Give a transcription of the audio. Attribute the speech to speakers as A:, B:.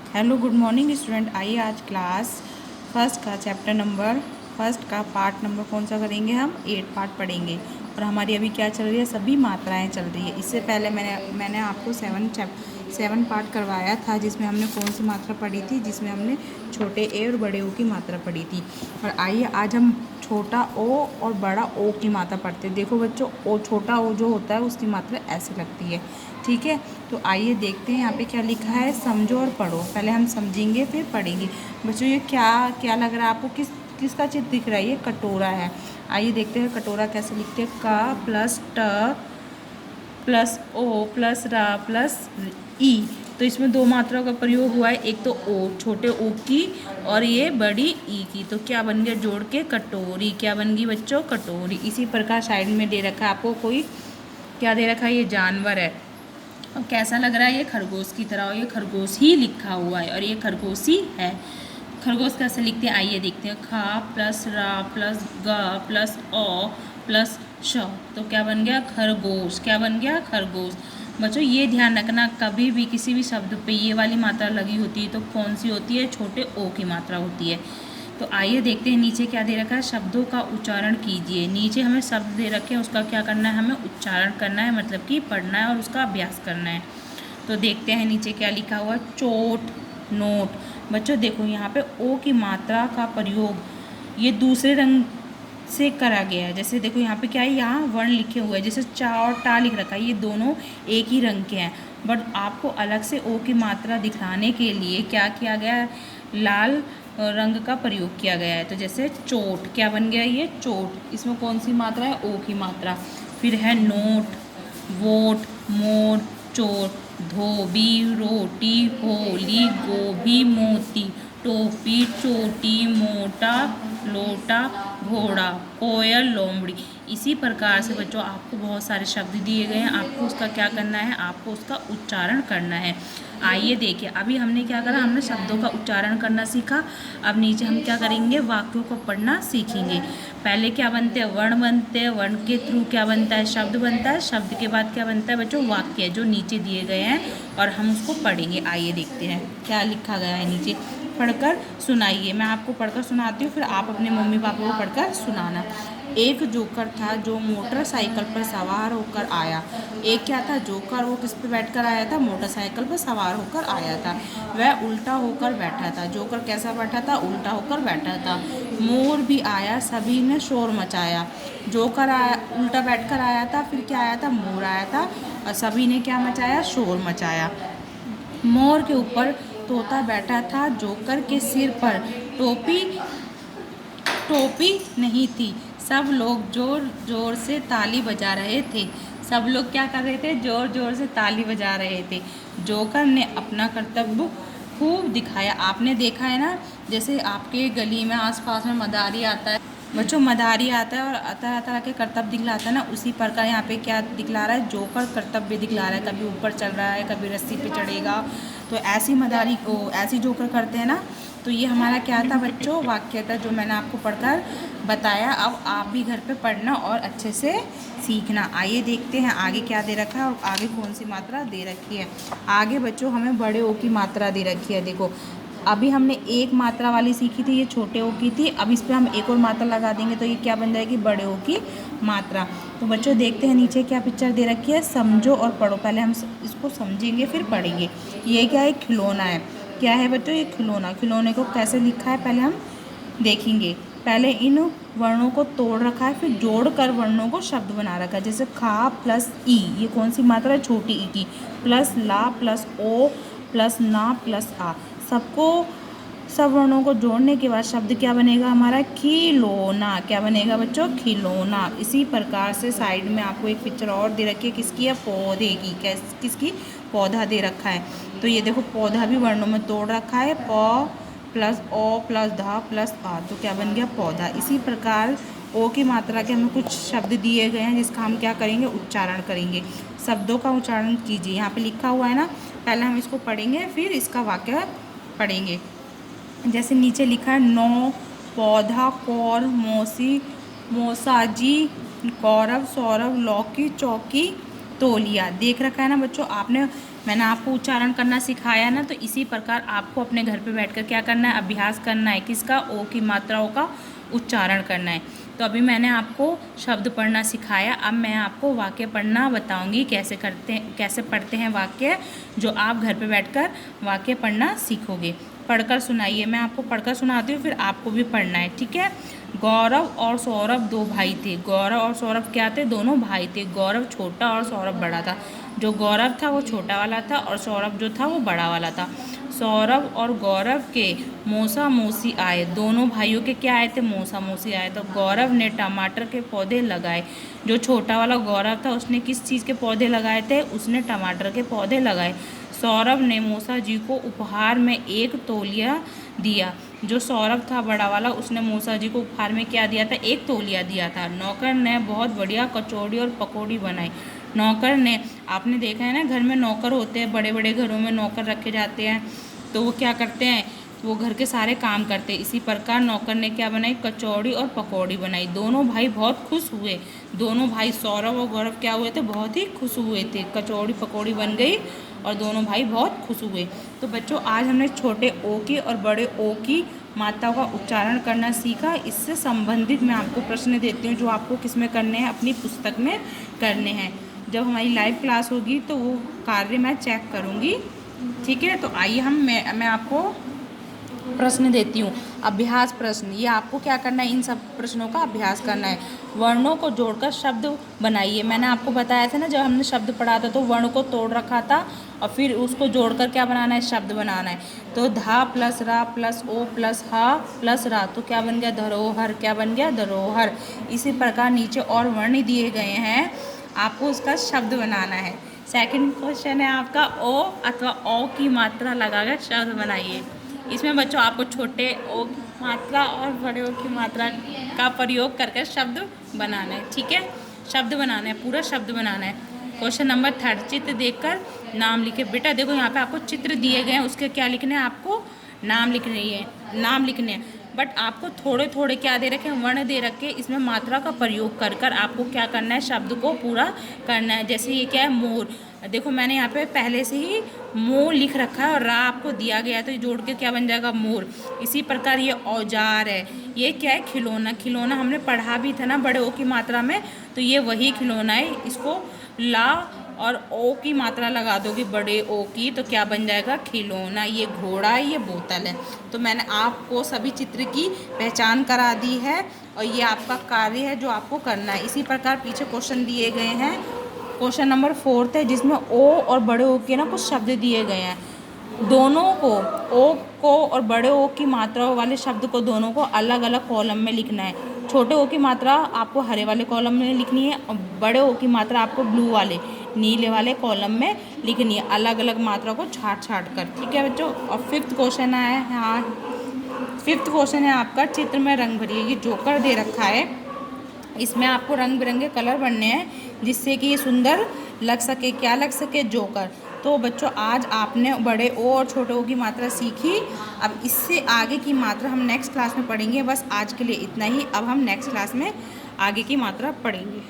A: Hello good morning student. आइए आज class first का चैप्टर नंबर फर्स्ट का पार्ट नंबर कौन सा करेंगे। हम 8 पार्ट पढ़ेंगे और हमारी अभी क्या चल रही है, सभी मात्राएं चल रही है। इससे पहले मैंने आपको 7 पार्ट करवाया था, जिसमें हमने कौन सी मात्रा पढ़ी थी, जिसमें हमने छोटे ए और बड़े ओ की मात्रा पढ़ी थी। और आइए आज हम छोटा ओ और बड़ा ओ की मात्रा पढ़ते हैं। देखो बच्चों, ओ छोटा ओ जो होता है उसकी मात्रा ऐसे लगती है, ठीक है। तो आइए देखते हैं यहाँ पे क्या लिखा है, समझो और पढ़ो। पहले हम समझेंगे फिर पढ़ेंगे। बच्चों ये क्या क्या लग रहा है आपको, किसका चित्र दिख रहा है? ये कटोरा है। आइए देखते हैं कटोरा कैसे लिखते हैं। का प्लस ट प्लस ओ प्लस रा प्लस ई। तो इसमें दो मात्राओं का प्रयोग हुआ है, एक तो ओ छोटे ओ की और ये बड़ी ई की। तो क्या बन गया जोड़ के कटोरी। क्या बन गई बच्चों? कटोरी। इसी प्रकार साइड में दे रखा है आपको, कोई क्या दे रखा है? ये जानवर है। और कैसा लग रहा है? ये खरगोश की तरह। और ये खरगोश ही लिखा हुआ है और ये खरगोश ही है। खरगोश कैसे लिखते हैं आइए देखते हैं। खा प्लस रा प्लस ग प्लस ओ प्लस श। तो क्या बन गया? खरगोश। क्या बन गया? खरगोश। बच्चों ये ध्यान रखना, कभी भी किसी भी शब्द पे ये वाली मात्रा लगी होती है तो कौन सी होती है? छोटे ओ की मात्रा होती है। तो आइए देखते हैं नीचे क्या दे रखा है। शब्दों का उच्चारण कीजिए। नीचे हमें शब्द दे रखे हैं, उसका क्या करना है? हमें उच्चारण करना है, मतलब कि पढ़ना है और उसका अभ्यास करना है। तो देखते हैं नीचे क्या लिखा हुआ। चोट, नोट। बच्चों देखो यहाँ पे ओ की मात्रा का प्रयोग ये दूसरे रंग से करा गया है। जैसे देखो यहाँ पे क्या है, यहाँ वर्ण लिखे हुए हैं, जैसे चा और टा लिख रखा है, ये दोनों एक ही रंग के हैं। बट आपको अलग से ओ की मात्रा दिखाने के लिए क्या किया गया है? लाल रंग का प्रयोग किया गया है। तो जैसे चोट, क्या बन गया? ये चोट। इसमें कौन सी मात्रा है? ओ की मात्रा। फिर है नोट, वोट, मोर, चोट, धोबी, रोटी, होली, गोभी, मोती, टोपी, चोटी, मोटा, लोटा, घोड़ा, कोयल, लोमड़ी। इसी प्रकार से बच्चों आपको बहुत सारे शब्द दिए गए हैं, आपको उसका क्या करना है? आपको उसका उच्चारण करना है। आइए देखिए, अभी हमने क्या करा, हमने शब्दों का उच्चारण करना सीखा। अब नीचे हम क्या करेंगे? वाक्यों को पढ़ना सीखेंगे। पहले क्या बनते हैं? वर्ण बनते हैं। वर्ण के थ्रू क्या बनता है? शब्द बनता है। शब्द के बाद क्या बनता है बच्चों? वाक्य, जो नीचे दिए गए हैं और हम उसको पढ़ेंगे। आइए देखते हैं क्या लिखा गया है नीचे। पढ़कर सुनाइए। मैं आपको पढ़कर सुनाती हूँ, फिर आप अपने मम्मी पापा को पढ़कर सुनाना। एक जोकर था जो मोटरसाइकिल पर सवार होकर आया। एक क्या था? जोकर। वो किस पे बैठकर आया था? मोटरसाइकिल पर सवार होकर आया था। वह उल्टा होकर बैठा था। जोकर कैसा बैठा था? उल्टा होकर बैठा था। मोर भी आया, सभी ने शोर मचाया। जोकर आया, उल्टा बैठकर आया था, फिर क्या आया था? मोर आया था और सभी ने क्या मचाया? शोर मचाया। मोर के ऊपर तोता बैठा था। जोकर के सिर पर टोपी टोपी नहीं थी। सब लोग जोर जोर से ताली बजा रहे थे। सब लोग क्या कर रहे थे? जोर जोर से ताली बजा रहे थे। जोकर ने अपना कर्तव्य खूब दिखाया। आपने देखा है ना, जैसे आपके गली में आसपास में मदारी आता है बच्चों, मदारी आता है और तरह तरह के कर्तव्य दिखलाता है ना, उसी प्रकार यहाँ पे क्या दिखला रहा है? जोकर कर्तव्य दिखला रहा है। कभी ऊपर चल रहा है, कभी रस्सी पे चढ़ेगा। तो ऐसी मदारी को ऐसी जोकर करते हैं ना। तो ये हमारा क्या था बच्चों? वाक्य था, जो मैंने आपको पढ़कर बताया। अब आप भी घर पे पढ़ना और अच्छे से सीखना। आइए देखते हैं आगे क्या दे रखा है और आगे कौन सी मात्रा दे रखी है। आगे बच्चों हमें बड़े ओ की मात्रा दे रखी है। देखो अभी हमने एक मात्रा वाली सीखी थी, ये छोटे ओ की थी। अब इस पर हम एक और मात्रा लगा देंगे तो ये क्या बन जाएगी? बड़े ओ की मात्रा। तो बच्चों देखते हैं नीचे क्या पिक्चर दे रखी है। समझो और पढ़ो। पहले हम इसको समझेंगे फिर पढ़ेंगे। ये क्या है? खिलौना है। क्या है बच्चों? ये खिलौना। खिलौने को कैसे लिखा है पहले हम देखेंगे। पहले इन वर्णों को तोड़ रखा है, फिर जोड़कर वर्णों को शब्द बना रखा है। जैसे खा प्लस ई, ये कौन सी मात्रा है? छोटी ई की। प्लस ला प्लस ओ प्लस ना प्लस आ। सबको सब वर्णों को जोड़ने के बाद शब्द क्या बनेगा हमारा? खिलौना। क्या बनेगा बच्चों? खिलौना। इसी प्रकार से साइड में आपको एक पिक्चर और दे रखी है, किसकी है? पौधे की। किसकी? पौधा दे रखा है। तो ये देखो पौधा भी वर्णों में तोड़ रखा है। प प्लस ओ प्लस धा प्लस आ, तो क्या बन गया? पौधा। इसी प्रकार ओ की मात्रा के हमें कुछ शब्द दिए गए हैं, जिसका हम क्या करेंगे? उच्चारण करेंगे। शब्दों का उच्चारण कीजिए। यहाँ पे लिखा हुआ है ना, पहले हम इसको पढ़ेंगे फिर इसका वाक्य पढ़ेंगे। जैसे नीचे लिखा है नौ, पौधा, कौर, मौसी, मौसाजी, कौरव, सौरभ, लौकी, चौकी, तौलिया। देख रखा है ना बच्चों आपने? मैंने आपको उच्चारण करना सिखाया ना, तो इसी प्रकार आपको अपने घर पे बैठकर क्या करना है, अभ्यास करना है। किसका? ओ की मात्राओं का उच्चारण करना है। तो अभी मैंने आपको शब्द पढ़ना सिखाया, अब मैं आपको वाक्य पढ़ना बताऊंगी कैसे पढ़ते हैं वाक्य, जो आप घर पे बैठकर वाक्य पढ़ना सीखोगे। पढ़कर सुनाइए, मैं आपको पढ़कर सुनाती हूँ, फिर आपको भी पढ़ना है, ठीक है। गौरव और सौरभ दो भाई थे। गौरव और सौरभ क्या थे? दोनों भाई थे। गौरव छोटा और सौरभ बड़ा था। जो गौरव था वो छोटा वाला था और सौरभ जो था वो बड़ा वाला था। सौरभ और गौरव के मौसा मौसी आए। दोनों भाइयों के क्या आए थे? मौसा मौसी आए। तो गौरव ने टमाटर के पौधे लगाए। जो छोटा वाला गौरव था उसने किस चीज़ के पौधे लगाए थे? उसने टमाटर के पौधे लगाए। सौरभ ने मौसा जी को उपहार में 1 तौलिया दिया। जो सौरभ था बड़ा वाला, उसने मौसा जी को उपहार में क्या दिया था? 1 तौलिया दिया था। नौकर ने बहुत बढ़िया कचौड़ी और पकौड़ी बनाई। नौकर ने, आपने देखा है ना, घर में नौकर होते हैं, बड़े बड़े घरों में नौकर रखे जाते हैं, तो वो क्या करते हैं, वो घर के सारे काम करते हैं। इसी प्रकार नौकर ने क्या बनाई? कचौड़ी और पकौड़ी बनाई। दोनों भाई बहुत खुश हुए। दोनों भाई सौरभ और गौरव क्या हुए थे? बहुत ही खुश हुए थे। कचौड़ी पकौड़ी बन गई और दोनों भाई बहुत खुश हुए। तो बच्चों, आज हमने छोटे ओ की और बड़े ओ की मात्राओं का उच्चारण करना सीखा। इससे संबंधित मैं आपको प्रश्न देती हूँ, जो आपको किस में करने हैं? अपनी पुस्तक में करने हैं। जब हमारी लाइव क्लास होगी तो वो कार्य मैं चेक करूँगी, ठीक है। तो आइए मैं आपको प्रश्न देती हूँ। अभ्यास प्रश्न, ये आपको क्या करना है? इन सब प्रश्नों का अभ्यास करना है। वर्णों को जोड़कर शब्द बनाइए। मैंने आपको बताया था ना, जब हमने शब्द पढ़ा था तो वर्ण को तोड़ रखा था और फिर उसको जोड़कर क्या बनाना है? शब्द बनाना है। तो धा प्लस रा प्लस ओ प्लस हा प्लस रा, तो क्या बन गया? धरोहर। क्या बन गया? धरोहर। इसी प्रकार नीचे और वर्ण दिए गए हैं, आपको उसका शब्द बनाना है। सेकंड क्वेश्चन है आपका, ओ अथवा औ की मात्रा लगाकर शब्द बनाइए। इसमें बच्चों आपको छोटे ओ की मात्रा और बड़े ओ की मात्रा का प्रयोग करके शब्द बनाना है, ठीक है। शब्द बनाना है, पूरा शब्द बनाना है। क्वेश्चन नंबर 3, चित्र देखकर नाम लिखे। बेटा देखो, यहाँ पे आपको चित्र दिए गए हैं, उसके क्या लिखने हैं? आपको नाम लिखने हैं। बट आपको थोड़े थोड़े क्या दे रखे हैं? वर्ण दे रखे। इसमें मात्रा का प्रयोग कर कर आपको क्या करना है? शब्द को पूरा करना है। जैसे ये क्या है? मोर। देखो मैंने यहाँ पे पहले से ही मोर लिख रखा है और रा आपको दिया गया है, तो ये जोड़ के क्या बन जाएगा? मोर। इसी प्रकार ये औजार है। ये क्या है? खिलौना। खिलौना हमने पढ़ा भी था ना बड़े ओ की मात्रा में, तो ये वही खिलौना है। इसको ला और ओ की मात्रा लगा दोगे बड़े ओ की, तो क्या बन जाएगा? खिलौना। ये घोड़ा है, ये बोतल है। तो मैंने आपको सभी चित्र की पहचान करा दी है और ये आपका कार्य है जो आपको करना है। इसी प्रकार पीछे क्वेश्चन दिए गए हैं। क्वेश्चन नंबर 4 है, जिसमें ओ और बड़े ओ के ना कुछ शब्द दिए गए हैं। दोनों को, ओ को और बड़े ओ की मात्रा वाले शब्द को, दोनों को अलग अलग कॉलम में लिखना है। छोटे ओ की मात्रा आपको हरे वाले कॉलम में लिखनी है और बड़े ओ की मात्रा आपको ब्लू वाले, नीले वाले कॉलम में लिखनी है, अलग अलग मात्रा को छाट कर, ठीक है बच्चों। और 5th क्वेश्चन आया है, हाँ 5th क्वेश्चन है आपका, चित्र में रंग भरिए। ये जोकर दे रखा है, इसमें आपको रंग बिरंगे कलर भरने हैं जिससे कि ये सुंदर लग सके। क्या लग सके? जोकर। तो बच्चों, आज आपने बड़े ओ और छोटे ओ की मात्रा सीखी। अब इससे आगे की मात्रा हम नेक्स्ट क्लास में पढ़ेंगे। बस आज के लिए इतना ही। अब हम नेक्स्ट क्लास में आगे की मात्रा पढ़ेंगे।